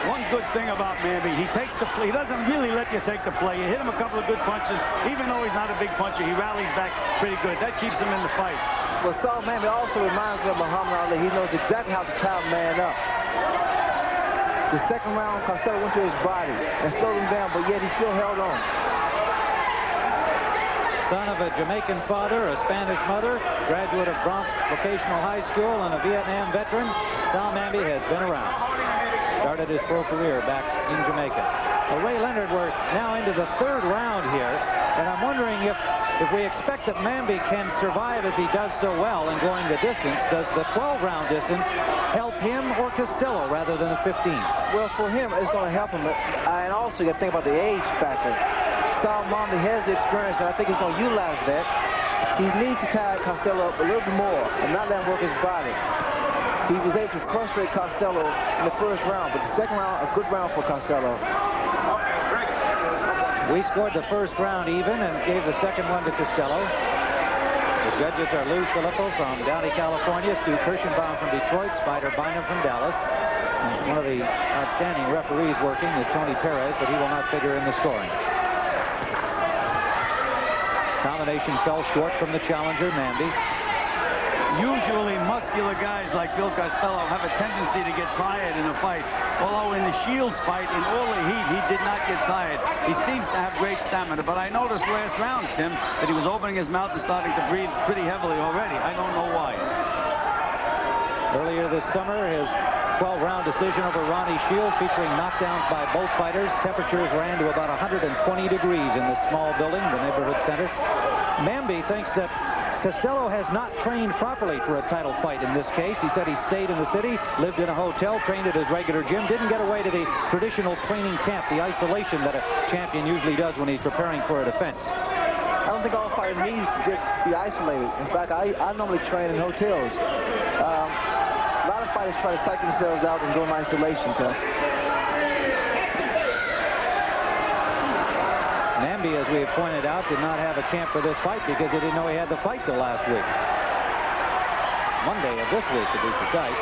One good thing about Mamby, he takes the play. He doesn't really let you take the play. You hit him a couple of good punches. Even though he's not a big puncher, he rallies back pretty good. That keeps him in the fight. Well, Saoul Mamby also reminds me of Muhammad Ali. He knows exactly how to tie a man up. The second round, Costello went to his body and slowed him down, but yet he still held on. Son of a Jamaican father, a Spanish mother, graduate of Bronx Vocational High School, and a Vietnam veteran, Saoul Mamby has been around. Started his pro career back in Jamaica. Well, Ray Leonard, we're now into the third round here, and I'm wondering if we expect that Mamby can survive as he does so well in going the distance, does the 12-round distance help him or Costello rather than the 15? Well, for him, it's going to help him, and also you got to think about the age factor. Saoul Mamby has the experience, and I think he's going to utilize that. He needs to tie Costello up a little bit more and not let him work his body. He was able to frustrate Costello in the first round, but the second round, a good round for Costello. We scored the first round even and gave the second one to Costello. The judges are Lou Filippo from Downey, California, Stu Kirschenbaum from Detroit, Spider Bynum from Dallas. And one of the outstanding referees working is Tony Perez, but he will not figure in the scoring. Combination fell short from the challenger, Mamby. Usually muscular guys like Bill Costello have a tendency to get tired in a fight. Although in the Shields fight, in all the heat, he did not get tired. He seems to have great stamina. But I noticed last round, Tim, that he was opening his mouth and starting to breathe pretty heavily already. I don't know why. Earlier this summer, his 12-round decision over Ronnie Shields, featuring knockdowns by both fighters. Temperatures ran to about 120 degrees in this small building, the neighborhood center. Mamby thinks that Costello has not trained properly for a title fight in this case. He said he stayed in the city, lived in a hotel, trained at his regular gym, didn't get away to the traditional training camp, the isolation that a champion usually does when he's preparing for a defense. I don't think all fighters need to be isolated. In fact, I normally train in hotels. A lot of fighters try to psych themselves out and go in isolation. Mamby, as we have pointed out, did not have a camp for this fight because he didn't know he had the fight till last week. Monday of this week, to be precise.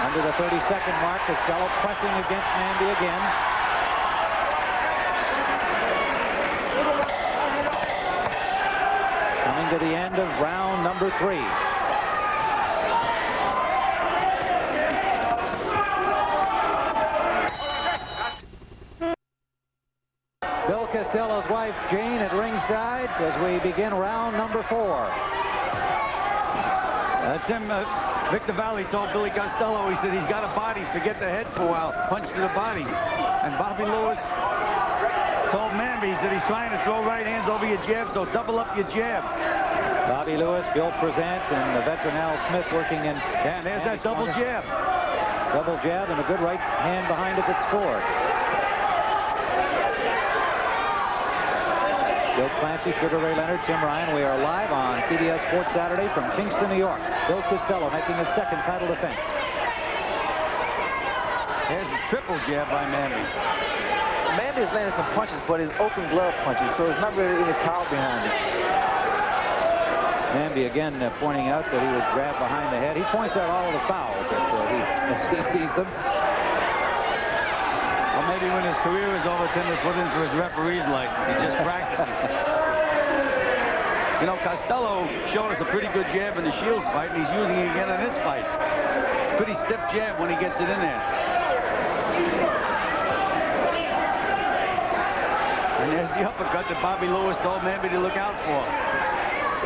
Under the 30-second mark, Costello pressing against Mamby again. Coming to the end of round number 3. Bill Costello's wife, Jane, at ringside as we begin round number 4. Tim, Victor Valley told Billy Costello, he said he's got a body, forget the head for a while, punch to the body. And Bobby Lewis told Mamby, he said he's trying to throw right hands over your jab, so double up your jab. Bobby Lewis, Bill Present, and the veteran Al Smith working in. Yeah, and there's that double jab. Double jab and a good right hand behind it that scored. Bill Clancy, Sugar Ray Leonard, Tim Ryan. We are live on CBS Sports Saturday from Kingston, New York. Bill Costello making his second title defense. There's a triple jab by Mamby. Mamby is landing some punches, but his open glove punches, so there's not really any power behind it. Mamby again pointing out that he was grabbed behind the head. He points out all of the fouls that he sees them. Well, maybe when his career is over, Tim will put in for his referee's license. He just practices. You know, Costello showed us a pretty good jab in the Shields fight, and he's using it again in this fight. Pretty stiff jab when he gets it in there. And there's the uppercut that Bobby Lewis told Mamby to look out for.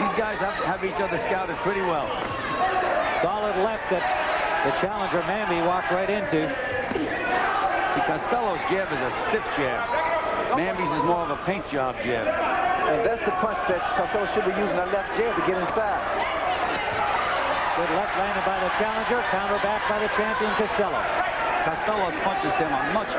These guys have each other scouted pretty well. Solid left that the challenger Mamby walked right into. Costello's jab is a stiff jab. Mamby's is more of a paint job jab. And that's the punch that Costello should be using, that left jab to get inside. Good left landed by the challenger, counter back by the champion Costello. Costello's punches him are much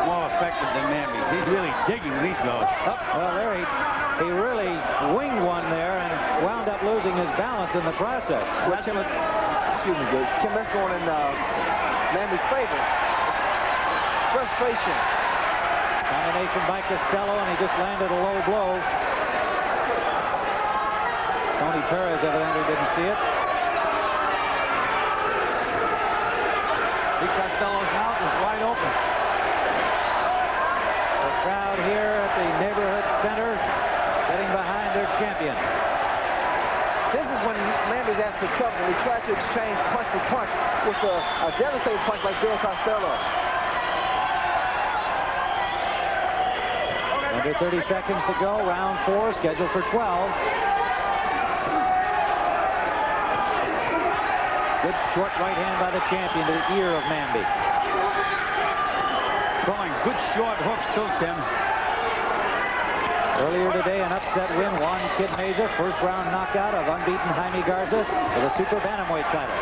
more effective than Mamby's. He's really digging when he goes up. Well, there he really winged one there and wound up losing his balance in the process. Well, Tim, excuse me, Jay. Tim, that's going in Mamby's favor. Frustration. Combination by Costello, and he just landed a low blow. Tony Perez evidently didn't see it. Costello's mouth is wide open. center, getting behind their champion. This is when Mamby's asked for trouble. He tried to exchange punch for punch with a devastating punch like Bill Costello. Under 30 seconds to go, round 4, scheduled for 12. Good short right hand by the champion to the ear of Mamby. Throwing good short hooks too, Tim. Earlier today, an upset win, Juan Kid Meza, first round knockout of unbeaten Jaime Garza for the super bantamweight title.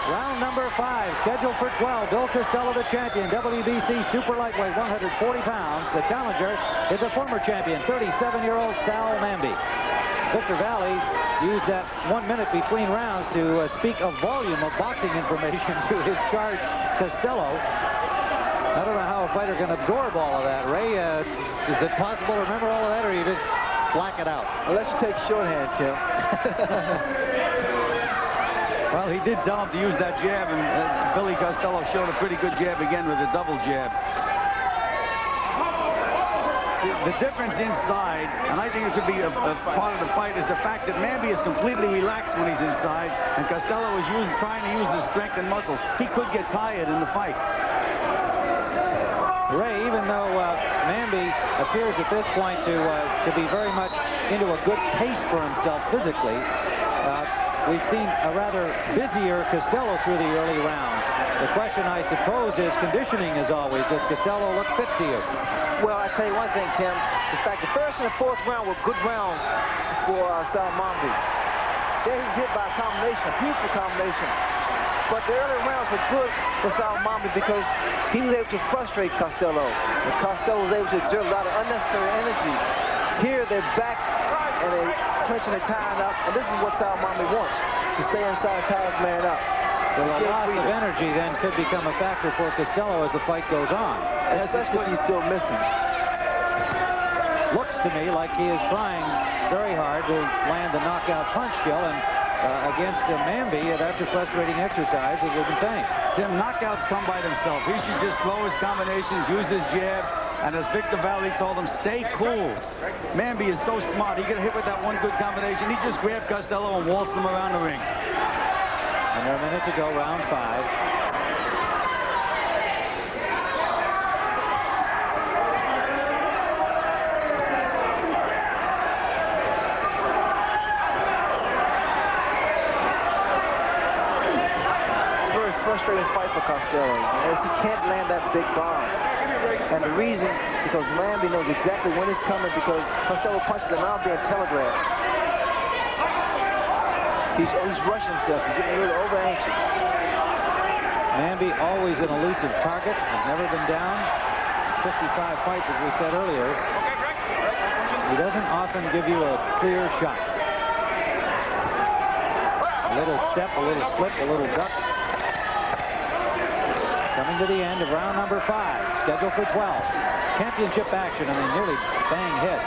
Round number 5, scheduled for 12. Bill Costello, the champion, WBC super lightweight, 140 pounds. The challenger is a former champion, 37-year-old Saoul Mamby. Victor Valley used that 1 minute between rounds to speak a volume of boxing information to his charge, Costello. I don't know how a fighter can absorb all of that, Ray. Is it possible to remember all of that, or you just black it out? Unless you take shorthand, Tim. Well, he did tell him to use that jab, and Billy Costello showed a pretty good jab again with a double jab. The difference inside, and I think it could be a part of the fight, is the fact that Mamby is completely relaxed when he's inside, and Costello is trying to use his strength and muscles. He could get tired in the fight. Ray, even though Mamby appears at this point to be very much into a good pace for himself physically, we've seen a rather busier Costello through the early rounds. The question, I suppose, is conditioning as always. Does Costello look fit to you? Well, I tell you one thing, Tim. In fact, the first and the fourth round were good rounds for Saoul Mamby. There he was hit by a combination, a beautiful combination. But the early rounds were good for Saoul Mamby because he was able to frustrate Costello. And Costello was able to exert a lot of unnecessary energy. Here they're back and they're clinching and tying up. And this is what Saoul Mamby wants, to stay inside, tie his man up. Well, a loss of energy then could become a factor for Costello as the fight goes on. Especially if he's still missing. Looks to me like he is trying very hard to land the knockout punch kill, and against Mamby, that's a frustrating exercise, as we've been saying. Tim, knockouts come by themselves. He should just throw his combinations, use his jab, and as Victor Valley told him, stay cool. Mamby is so smart. He got hit with that one good combination. He just grabbed Costello and waltzed him around the ring. Under a minute to go, round 5. It's a very frustrating fight for Costello, as he can't land that big bomb. And the reason, because Mamby knows exactly when it's coming, because Costello punches are now being telegraphed. He's rushing himself. He's getting a little over-anxious. Mamby always an elusive target. Has never been down. 55 fights, as we said earlier. He doesn't often give you a clear shot. A little step, a little slip, a little duck. Coming to the end of round number 5, scheduled for 12. Championship action, and they nearly bang heads.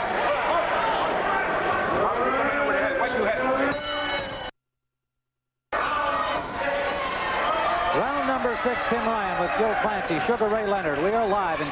Round number 6, Tim Ryan with Joe Clancy, Sugar Ray Leonard. We are live in